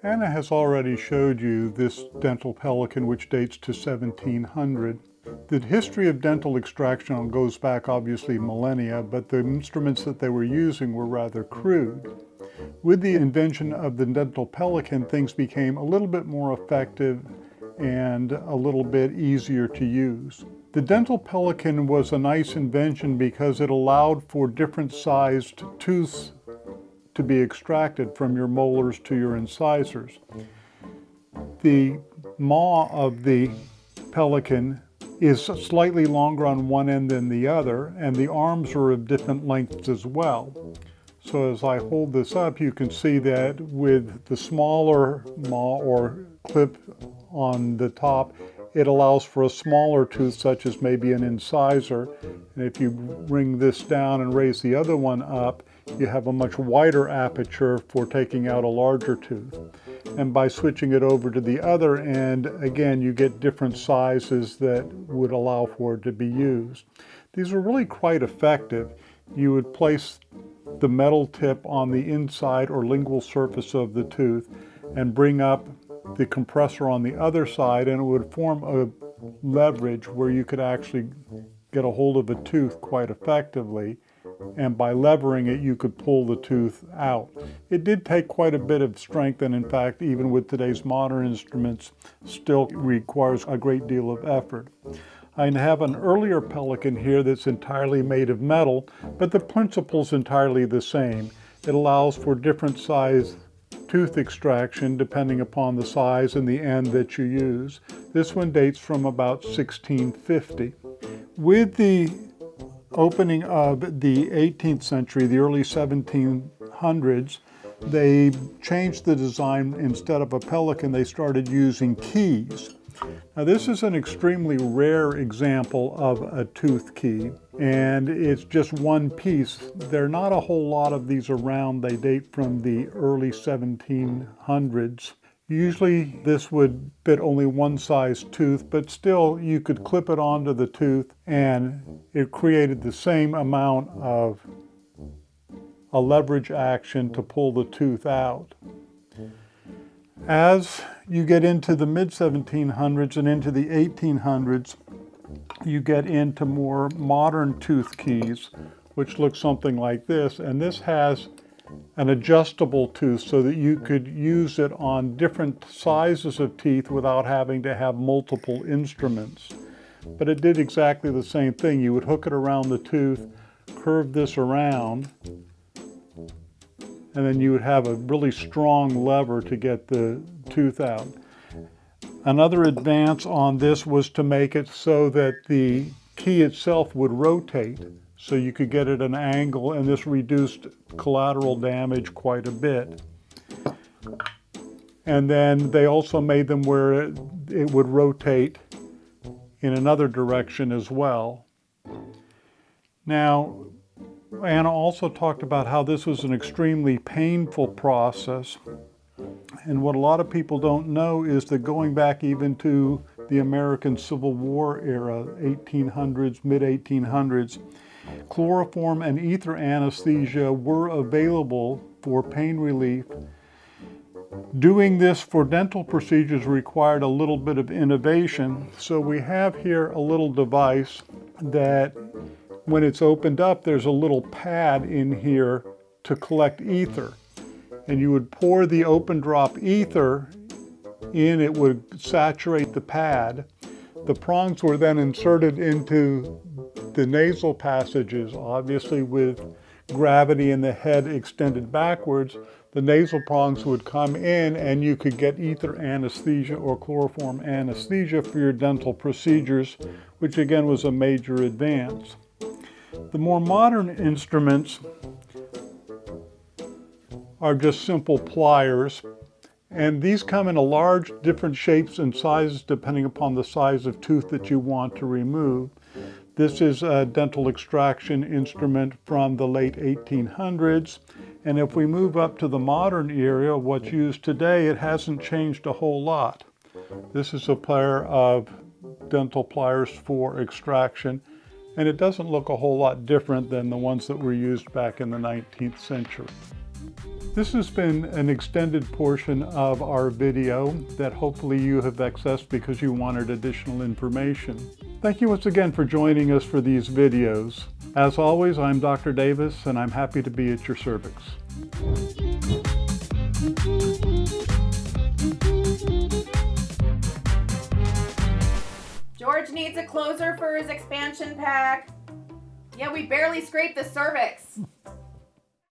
Anna has already showed you this dental pelican, which dates to 1700. The history of dental extraction goes back obviously millennia, but the instruments that they were using were rather crude. With the invention of the dental pelican, things became a little bit more effective and a little bit easier to use. The dental pelican was a nice invention because it allowed for different sized tooths to be extracted from your molars to your incisors. The maw of the pelican is slightly longer on one end than the other, and the arms are of different lengths as well. So as I hold this up, you can see that with the smaller maw or clip on the top, it allows for a smaller tooth, such as maybe an incisor. And if you bring this down and raise the other one up, you have a much wider aperture for taking out a larger tooth. And by switching it over to the other end, again, you get different sizes that would allow for it to be used. These are really quite effective. You would place the metal tip on the inside or lingual surface of the tooth and bring up the compressor on the other side, and it would form a leverage where you could actually get a hold of a tooth quite effectively, and by levering it you could pull the tooth out. It did take quite a bit of strength, and in fact even with today's modern instruments still requires a great deal of effort. I have an earlier pelican here that's entirely made of metal, but the principle's entirely the same. It allows for different size tooth extraction depending upon the size and the end that you use. This one dates from about 1650. With the opening of the 18th century, the early 1700s, they changed the design. Instead of a pelican, they started using keys. Now this is an extremely rare example of a tooth key, and it's just one piece. There are not a whole lot of these around. They date from the early 1700s. Usually this would fit only one size tooth, but still you could clip it onto the tooth and it created the same amount of a leverage action to pull the tooth out. As you get into the mid-1700s and into the 1800s, you get into more modern tooth keys, which look something like this. And this has an adjustable tooth so that you could use it on different sizes of teeth without having to have multiple instruments. But it did exactly the same thing. You would hook it around the tooth, curve this around, and then you would have a really strong lever to get the tooth out. Another advance on this was to make it so that the key itself would rotate, so you could get it at an angle, and this reduced collateral damage quite a bit. And then they also made them where it would rotate in another direction as well. Now, Anna also talked about how this was an extremely painful process. And what a lot of people don't know is that going back even to the American Civil War era, 1800s, mid-1800s, chloroform and ether anesthesia were available for pain relief. Doing this for dental procedures required a little bit of innovation. So we have here a little device that when it's opened up, there's a little pad in here to collect ether. And you would pour the open drop ether in, it would saturate the pad. The prongs were then inserted into the nasal passages, obviously with gravity and the head extended backwards. The nasal prongs would come in and you could get ether anesthesia or chloroform anesthesia for your dental procedures, which again was a major advance. The more modern instruments are just simple pliers, and these come in a large different shapes and sizes depending upon the size of tooth that you want to remove. This is a dental extraction instrument from the late 1800s, and if we move up to the modern era, what's used today, it hasn't changed a whole lot. This is a pair of dental pliers for extraction, and it doesn't look a whole lot different than the ones that were used back in the 19th century. This has been an extended portion of our video that hopefully you have accessed because you wanted additional information. Thank you once again for joining us for these videos. As always, I'm Dr. Davis, and I'm happy to be at your cervix. George needs a closer for his expansion pack. Yeah, we barely scraped the cervix.